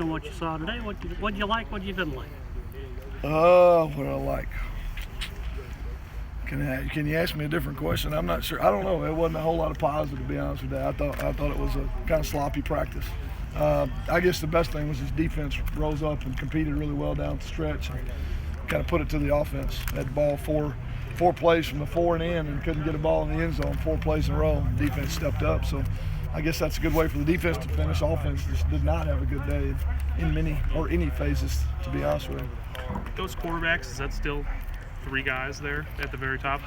On what you saw today, what you like, what you didn't like? What I like. Can you ask me a different question? I'm not sure. I don't know. It wasn't a whole lot of positive, to be honest with you. I thought it was a kind of sloppy practice. I guess the best thing was his defense rose up and competed really well down the stretch and kind of put it to the offense. Had the ball four plays from the 4 and in and couldn't get a ball in the end zone 4 plays in a row. The defense stepped up. So I guess that's a good way for the defense to finish. Offense just did not have a good day in any phases, to be honest with you. Those quarterbacks, is that still 3 guys there at the very top?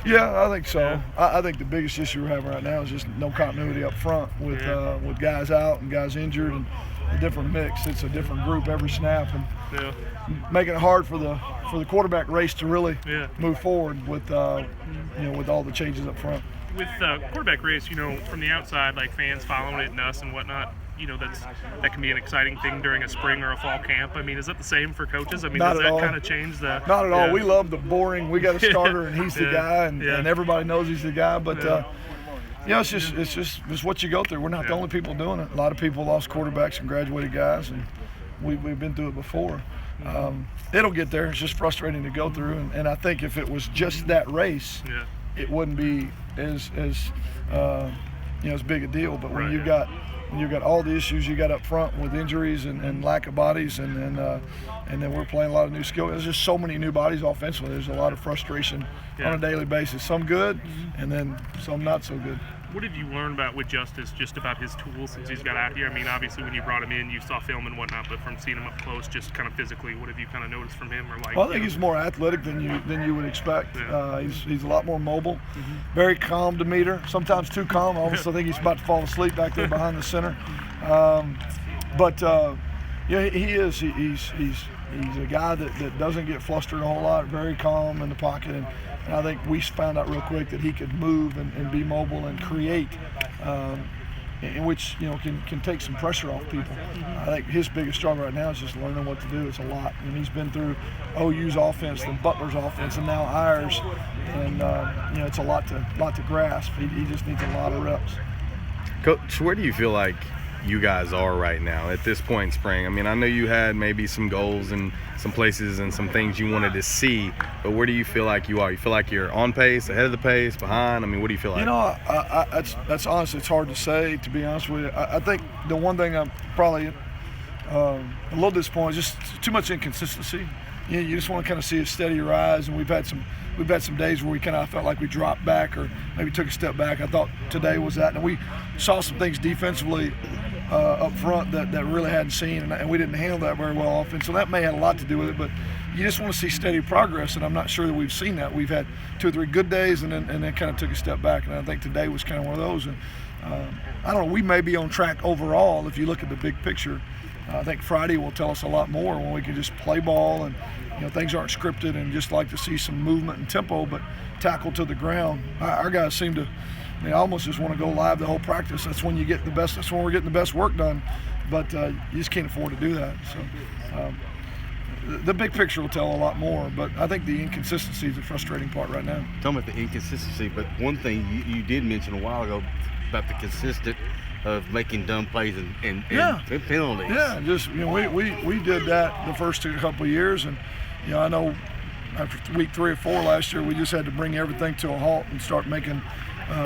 Yeah, I think so. Yeah. I think the biggest issue we're having right now is just no continuity up front with guys out and guys injured and a different mix. It's a different group every snap and making it hard for the quarterback race to really move forward with with all the changes up front. With quarterback race, from the outside, like fans following it and us and whatnot, that can be an exciting thing during a spring or a fall camp. I mean, is that the same for coaches? I mean, Not does at that all. kind of change the? Not at all. We love the boring. We got a starter and he's the guy, and everybody knows he's the guy. But it's just what you go through. We're not the only people doing it. A lot of people lost quarterbacks and graduated guys, and we've been through it before. It'll get there. It's just frustrating to go through, and I think if it was just that race, it wouldn't be as big a deal. But when you've got all the issues you got up front with injuries and lack of bodies, and then we're playing a lot of new skill. There's just so many new bodies offensively. There's a lot of frustration on a daily basis. Some good, and then some not so good. What have you learned with Justice, just about his tools since he's got out here? I mean, obviously when you brought him in, you saw film and whatnot, but from seeing him up close, just kind of physically, what have you kind of noticed from him? Well, I think he's more athletic than you would expect. He's a lot more mobile, very calm demeanor. Sometimes too calm. I almost think he's about to fall asleep back there behind the center. He is. He's a guy that doesn't get flustered a whole lot. Very calm in the pocket, and I think we found out real quick that he could move and be mobile and create, in which can take some pressure off people. I think his biggest struggle right now is just learning what to do. It's a lot, and he's been through OU's offense, then Butler's offense, and now ours, and it's a lot to grasp. He just needs a lot of reps. Coach, where do you feel like you guys are right now at this point in spring? I mean, I know you had maybe some goals and some places and some things you wanted to see, but where do you feel like you are? You feel like you're on pace, ahead of the pace, behind? I mean, what do you feel like? That's honestly, it's hard to say, to be honest with you. I think the one thing I'm probably a little disappointed is just too much inconsistency. You just want to kind of see a steady rise, and we've had some days where we kind of felt like we dropped back or maybe took a step back. I thought today was that, and we saw some things defensively up front that really hadn't seen, and we didn't handle that very well offense. So that may have a lot to do with it, but you just want to see steady progress, and I'm not sure that we've seen that. We've had 2 or 3 good days, and then kind of took a step back, and I think today was kind of one of those. And I don't know, we may be on track overall if you look at the big picture. I think Friday will tell us a lot more when we can just play ball and things aren't scripted, and just like to see some movement and tempo, but tackle to the ground. Our guys seem to almost just want to go live the whole practice. That's when you get the best. That's when we're getting the best work done. But you just can't afford to do that. So the big picture will tell a lot more. But I think the inconsistency is the frustrating part right now. Talking about the inconsistency, but one thing you did mention a while ago about the consistent of making dumb plays and penalties. Yeah, just we did that the first couple of years, and I know after week 3 or 4 last year, we just had to bring everything to a halt and start making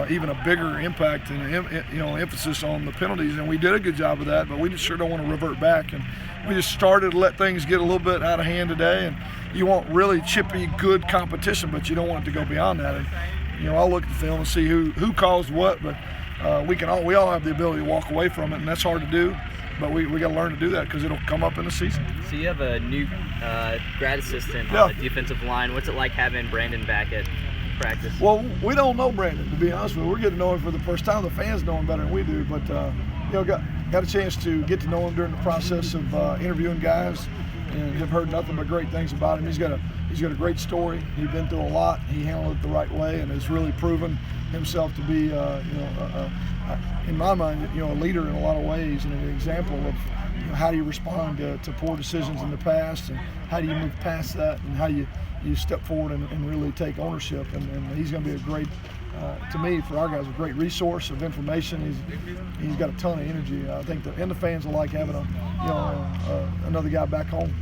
even a bigger impact and emphasis on the penalties, and we did a good job of that. But we just sure don't want to revert back, and we just started to let things get a little bit out of hand today. And you want really chippy, good competition, but you don't want it to go beyond that. And I'll look at the film and see who caused what, but we all have the ability to walk away from it, and that's hard to do. But we got to learn to do that because it'll come up in the season. So you have a new grad assistant on the defensive line. What's it like having Brandon back at practice? Well, we don't know Brandon, to be honest with you. We're getting to know him for the first time. The fans know him better than we do. But got a chance to get to know him during the process of interviewing guys, and have heard nothing but great things about him. He's got a great story. He's been through a lot. He handled it the right way, and has really proven himself to be, in my mind, a leader in a lot of ways, and an example of how do you respond to poor decisions in the past, and how do you move past that, and how you step forward and really take ownership. And he's going to be a to me, for our guys, a great resource of information. He's got a ton of energy. I think the fans will like having another guy back home.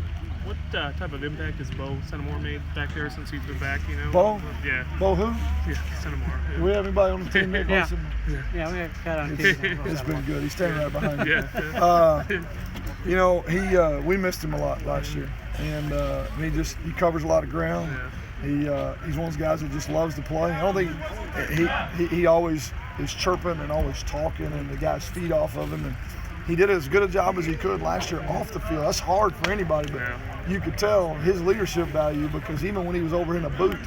What type of impact has Bo Centimore made back there since he's been back? You know, Bo? Yeah. Bo who? Yeah, Centimore. Yeah. Do we have anybody on the team there? Yeah. Yeah, we have got on team. It's been good. He's standing right behind you. Yeah. We missed him a lot last year, and he covers a lot of ground. Yeah. He's one of those guys that just loves to play. I don't think he always is chirping and always talking, and the guys feed off of him. And he did as good a job as he could last year off the field. That's hard for anybody, but you could tell his leadership value, because even when he was over in a booth,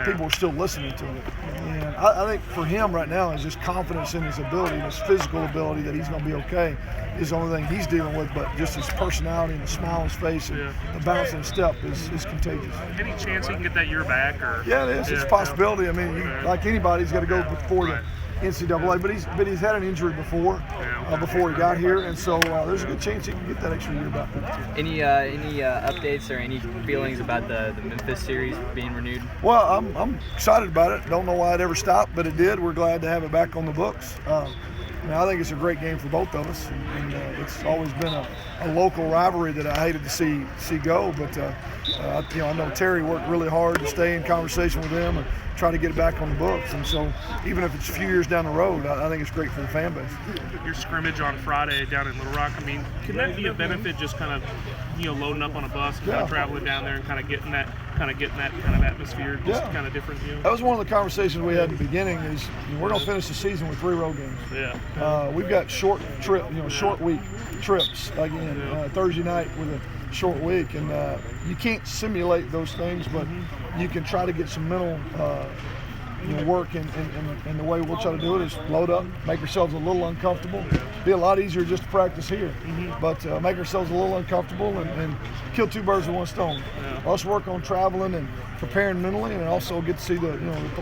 people were still listening to it. And I think for him right now is just confidence in his ability, his physical ability, that he's going to be okay, is the only thing he's dealing with. But just his personality and the smile on his face and the bounce in his step is contagious. Any chance he can get that year back? Or yeah, it is. It's a possibility. I mean, like anybody, he's got to go before the NCAA, but he's had an injury before he got here, and so there's a good chance he can get that extra year back. Any updates or any feelings about the Memphis series being renewed? Well, I'm excited about it. Don't know why it ever stopped, but it did. We're glad to have it back on the books. I think it's a great game for both of us, and it's always been a local rivalry that I hated to see go. But I know Terry worked really hard to stay in conversation with them and try to get it back on the books. And so, even if it's a few years down the road, I think it's great for the fan base. Your scrimmage on Friday down in Little Rock, I mean, can that be a benefit? Just kind of loading up on a bus and kind of traveling down there and kind of getting that kind of atmosphere, just kind of different. That was one of the conversations we had in the beginning. Is we're going to finish the season with 3 road games. We've got short week trips again. Thursday night with a short week, and you can't simulate those things, but you can try to get some mental work, and the way we'll try to do it is load up, make ourselves a little uncomfortable. Be a lot easier just to practice here, but make ourselves a little uncomfortable and kill 2 birds with 1 stone. Us work on traveling and preparing mentally, and also get to see the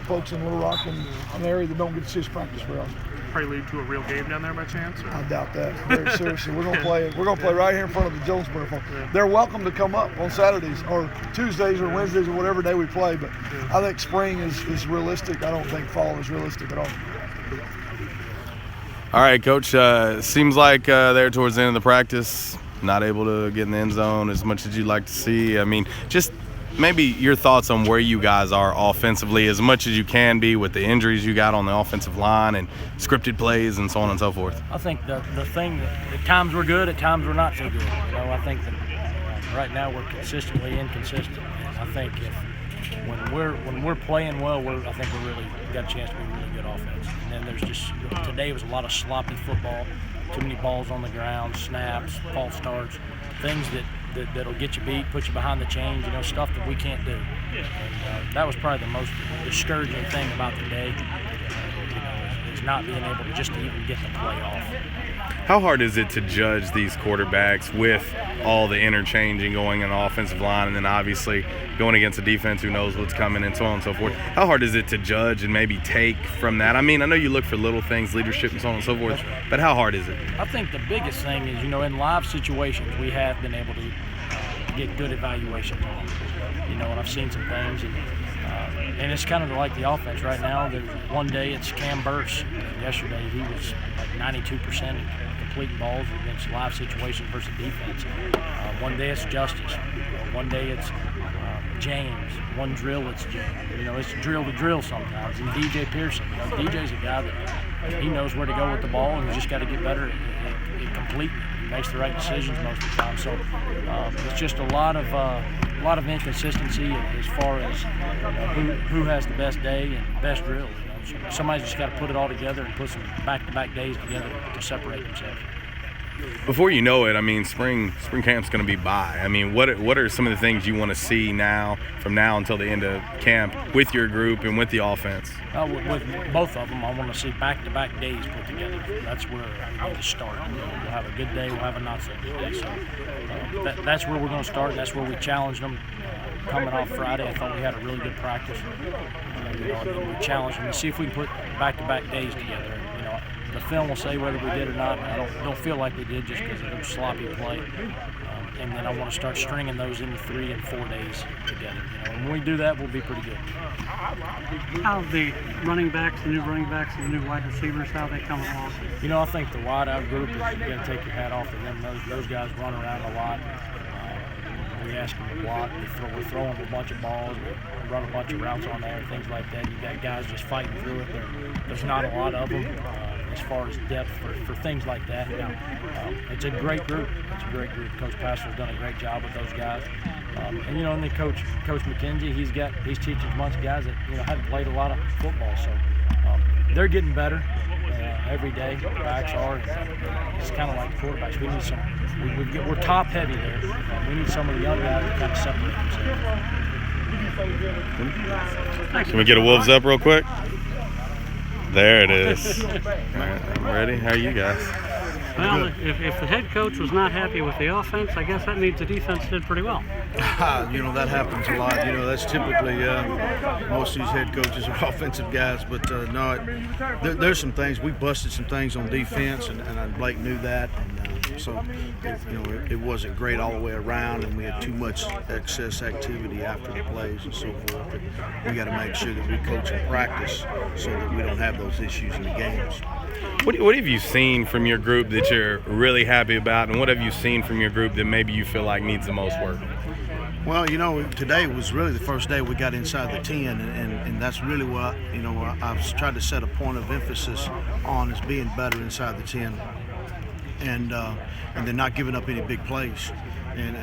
folks in Little Rock and an area that don't get to see us practice very often. Prelude to a real game down there by chance? Or? I doubt that. Very seriously, we're gonna play. We're gonna play right here in front of the Jonesboro folks. They're welcome to come up on Saturdays or Tuesdays or Wednesdays or whatever day we play. But I think spring is realistic. I don't think fall is realistic at all. All right, Coach. Seems like there towards the end of the practice, not able to get in the end zone as much as you'd like to see. I mean, just maybe your thoughts on where you guys are offensively, as much as you can be with the injuries you got on the offensive line and scripted plays and so on and so forth. I think the thing that at times we're good, at times we're not so good. I think that right now we're consistently inconsistent. And I think when we're playing well, I think we really got a chance to be really good offense. And then there's just today was a lot of sloppy football, too many balls on the ground, snaps, false starts, things that'll get you beat, put you behind the chains, stuff that we can't do. And that was probably the most discouraging thing about the day, is not being able to just even get the play off. How hard is it to judge these quarterbacks with all the interchanging going in the offensive line, and then obviously going against a defense who knows what's coming and so on and so forth? How hard is it to judge and maybe take from that? I mean, I know you look for little things, leadership and so on and so forth, but how hard is it? I think the biggest thing is, in live situations, we have been able to get good evaluations on them. And I've seen some things, and it's kind of like the offense right now. One day it's Cam Burse. Yesterday he was like 92% completing balls against live situations versus defense. One day it's Justice. One day it's James. One drill it's James. It's drill to drill sometimes. And DJ Pearson. DJ's a guy that he knows where to go with the ball, and he's just got to get better at completing it. He makes the right decisions most of the time. So it's just a lot of inconsistency as far as who has the best day and best drill. Somebody's just got to put it all together and put some back-to-back days together to separate themselves. Before you know it, I mean, spring camp's going to be by. I mean, what are some of the things you want to see from now until the end of camp with your group and with the offense? With both of them, I want to see back-to-back days put together. That's where I need to start. We'll have a good day, we'll have a not-so-good day. So that's where we're going to start. That's where we challenged them. Coming off Friday, I thought we had a really good practice. And we challenged them to see if we can put back-to-back days together. the film will say whether we did or not. I don't feel like we did just because of the sloppy play. And then I want to start stringing those into 3 and 4 days together. And when we do that, we'll be pretty good. How the running backs, the new running backs, and the new wide receivers, how they come along? I think the wide-out group is you got to take your hat off to them. Those guys run around a lot. We ask them to block. We're throwing a bunch of balls. We run a bunch of routes on there and things like that. You got guys just fighting through it. There's not a lot of them as far as depth for things like that. It's a great group. It's a great group. Coach Pastor's done a great job with those guys. And then Coach McKenzie, he's teaching a bunch of guys that haven't played a lot of football. So they're getting better every day. The backs are. It's kind of like quarterbacks. We need some. We're top heavy there. We need some of the young guys to kind of separate themselves. Can we get a Wolves up real quick? There it is. All right, I'm ready. How are you guys? Well, if the head coach was not happy with the offense, I guess that means the defense did pretty well. That happens a lot. That's typically most of these head coaches are offensive guys, but no, there's some things. We busted some things on defense, and Blake knew that. And so, it wasn't great all the way around, and we had too much excess activity after the plays and so forth. And we got to make sure that we coach and practice so that we don't have those issues in the games. What have you seen from your group that you're really happy about, and what have you seen from your group that maybe you feel like needs the most work? Well, today was really the first day we got inside the 10, and that's really what, I've tried to set a point of emphasis on is being better inside the 10 and then not giving up any big plays. And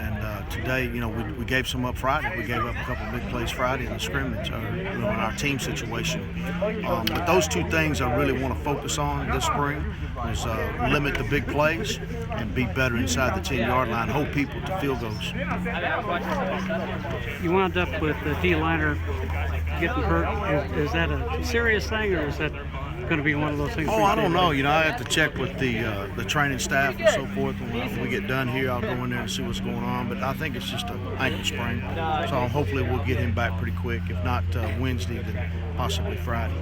today, we gave some up Friday. We gave up a couple of big plays Friday in the scrimmage, in our team situation. But those two things I really want to focus on this spring is limit the big plays and be better inside the 10-yard line, hold people to field goals. You wound up with the D-liner getting hurt. Is that a serious thing, or is that going to be one of those things? I don't know. I have to check with the training staff and so forth. When we get done here, I'll go in there and see what's going on. But I think it's just an ankle sprain. So hopefully we'll get him back pretty quick. If not Wednesday, then possibly Friday.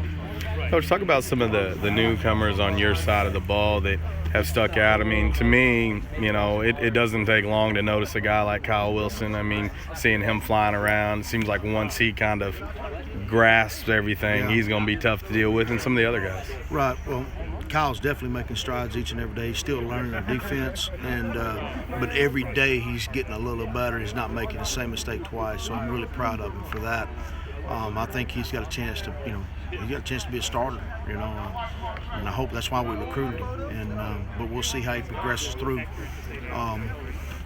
Coach, talk about some of the newcomers on your side of the ball that have stuck out. I mean, to me, it doesn't take long to notice a guy like Kyle Wilson. I mean, seeing him flying around, it seems like once he kind of grasps everything, he's going to be tough to deal with, and some of the other guys. Right. Well, Kyle's definitely making strides each and every day. He's still learning our defense, but every day he's getting a little better. He's not making the same mistake twice, so I'm really proud of him for that. I think he's got a chance to, be a starter, and I hope that's why we recruited him. But we'll see how he progresses through.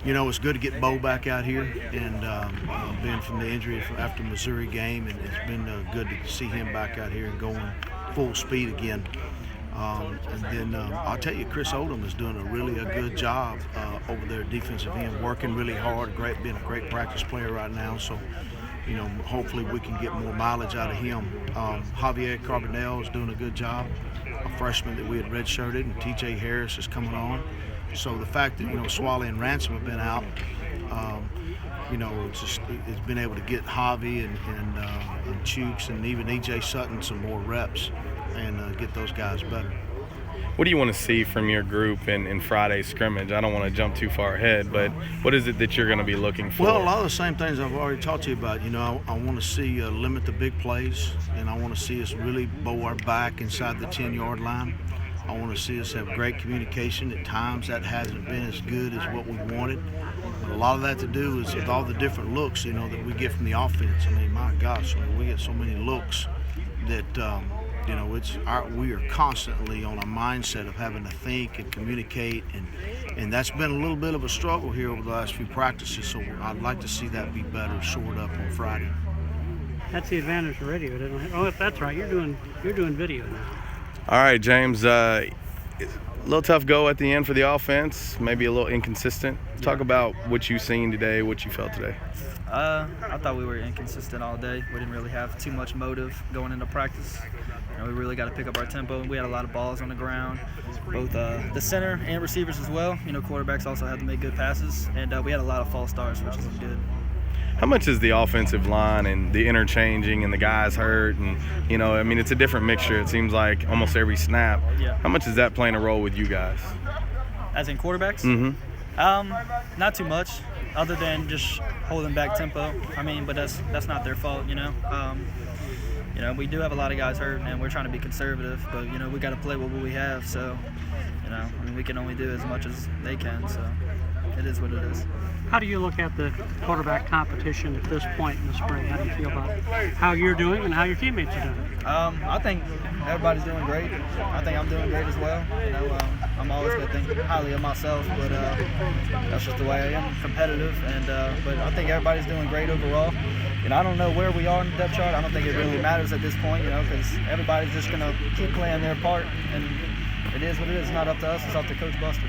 It's good to get Bo back out here, and being from the injury after the Missouri game, and it's been good to see him back out here and going full speed again. And then I'll tell you, Chris Oldham is doing a good job over there at defensive end, working really hard, being a great practice player right now. So, hopefully we can get more mileage out of him. Javier Carbonell is doing a good job, a freshman that we had redshirted, and T.J. Harris is coming on. So the fact that, Swally and Ransom have been out, it's been able to get Javi and Chooks and even E.J. Sutton some more reps and get those guys better. What do you want to see from your group in Friday's scrimmage? I don't want to jump too far ahead, but what is it that you're going to be looking for? Well, a lot of the same things I've already talked to you about. I want to see limit the big plays, and I want to see us really bow our back inside the 10-yard line. I want to see us have great communication. At times that hasn't been as good as what we wanted. But a lot of that to do is with all the different looks, that we get from the offense. I mean, my gosh, we get so many looks that, we are constantly on a mindset of having to think and communicate, and that's been a little bit of a struggle here over the last few practices. So I'd like to see that be better, shored up on Friday. That's the advantage of radio, isn't it? Oh, that's right. You're doing video now. All right, James. A little tough go at the end for the offense, maybe a little inconsistent. Talk about what you've seen today, what you felt today. I thought we were inconsistent all day. We didn't really have too much motive going into practice. We really got to pick up our tempo. We had a lot of balls on the ground, both the center and receivers as well. Quarterbacks also had to make good passes, and we had a lot of false starts, which isn't good. How much is the offensive line and the interchanging and the guys hurt and, you know, I mean, it's a different mixture. It seems like almost every snap. Yeah. How much is that playing a role with you guys? As in quarterbacks? Mm-hmm. Not too much, other than just holding back tempo. I mean, but that's not their fault, you know. You know, we do have a lot of guys hurt, and we're trying to be conservative, but, you know, we got to play with what we have. So, you know, I mean, we can only do as much as they can, so it is what it is. How do you look at the quarterback competition at this point in the spring? How do you feel about how you're doing and how your teammates are doing? I think everybody's doing great. I think I'm doing great as well. You know, I'm always going to think highly of myself, but that's just the way I am, competitive. And but I think everybody's doing great overall. You know, I don't know where we are in the depth chart. I don't think it really matters at this point, you know, because everybody's just going to keep playing their part. And it is what it is. It's not up to us. It's up to Coach Buster.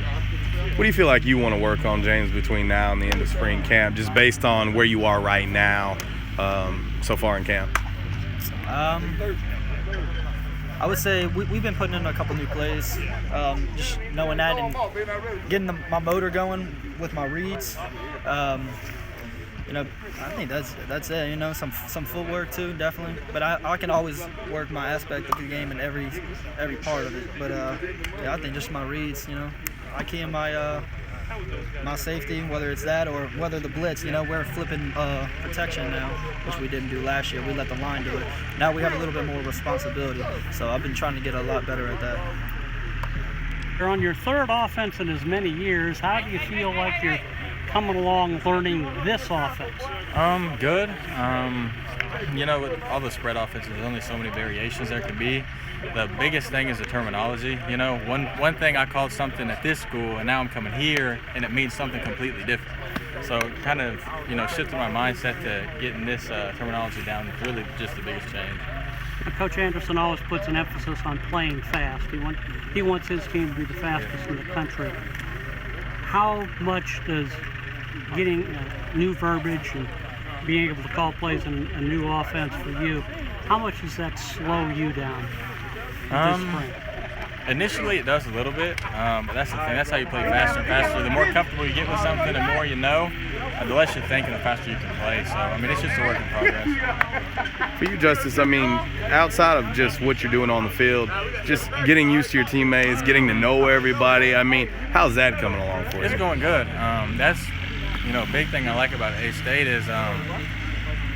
What do you feel like you want to work on, James, between now and the end of spring camp, just based on where you are right now so far in camp? I would say we've been putting in a couple new plays, just knowing that and getting my motor going with my reads. You know, I think that's it. You know, some footwork too, definitely. But I can always work my aspect of the game in every part of it. But yeah, I think just my reads. You know, I key in my my safety, whether it's that or whether the blitz. You know, we're flipping protection now, which we didn't do last year. We let the line do it. Now we have a little bit more responsibility. So I've been trying to get a lot better at that. You're on your third offense in as many years. How do you feel like you're coming along learning this offense? Good. You know, with all the spread offenses, there's only so many variations there can be. The biggest thing is the terminology. You know, one thing I called something at this school, and now I'm coming here, and it means something completely different. So kind of, you know, shifting my mindset to getting this terminology down is really just the biggest change. Coach Anderson always puts an emphasis on playing fast. He wants his team to be the fastest in the country. How much does getting new verbiage and being able to call plays in a new offense for you, how much does that slow you down this spring? Initially it does a little bit, but that's the thing. That's how you play faster and faster. The more comfortable you get with something, the more you know, the less you think and the faster you can play. So, I mean, it's just a work in progress. For you, Justice, I mean, outside of just what you're doing on the field, just getting used to your teammates, getting to know everybody, I mean, how's that coming along for you? It's going good. That's, you know, a big thing I like about AState is,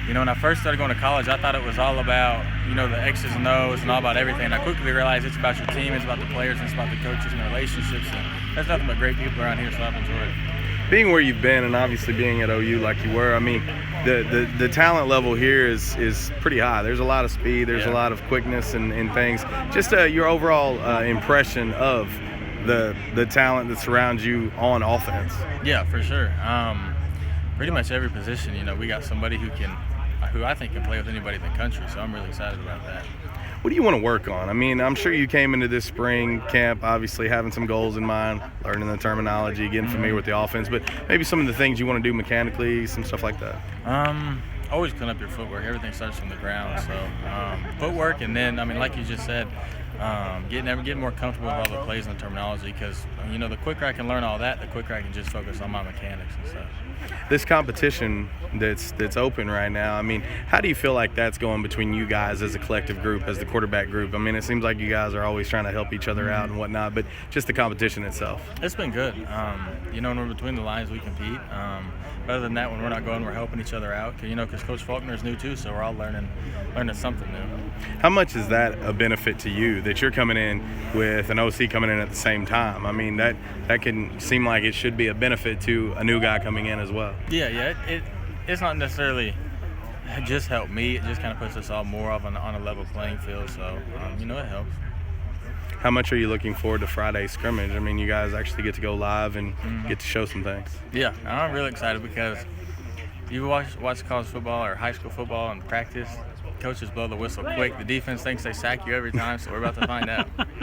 you know, when I first started going to college, I thought it was all about, you know, the X's and O's and all about everything. And I quickly realized it's about your team, it's about the players, and it's about the coaches and the relationships. And there's nothing but great people around here, so I've enjoyed it. Being where you've been and obviously being at OU like you were, I mean, the talent level here is pretty high. There's a lot of speed, there's a lot of quickness and things. Just your overall impression of the talent that surrounds you on offense. Yeah, for sure. Pretty much every position, you know, we got somebody who I think can play with anybody in the country, so I'm really excited about that. What do you want to work on? I mean, I'm sure you came into this spring camp obviously having some goals in mind, learning the terminology, getting familiar with the offense, but maybe some of the things you want to do mechanically, some stuff like that. Always clean up your footwork. Everything starts from the ground, so footwork, and then, I mean, like you just said, getting more comfortable with all the plays and the terminology, because, you know, the quicker I can learn all that, the quicker I can just focus on my mechanics and stuff. This competition that's open right now, I mean, how do you feel like that's going between you guys as a collective group, as the quarterback group? I mean, it seems like you guys are always trying to help each other out and whatnot, but just the competition itself. It's been good. You know, when we're between the lines, we compete. Other than that, when we're not going, we're helping each other out. You know, because Coach Faulkner is new too, so we're all learning something new. How much is that a benefit to you that you're coming in with an OC coming in at the same time? I mean, that can seem like it should be a benefit to a new guy coming in as well. Yeah. It's not necessarily just helped me. It just kind of puts us all more on a level playing field. So, you know, it helps. How much are you looking forward to Friday's scrimmage? I mean, you guys actually get to go live and get to show some things. Yeah, I'm really excited because you watch college football or high school football and practice, coaches blow the whistle quick. The defense thinks they sack you every time, so we're about to find out.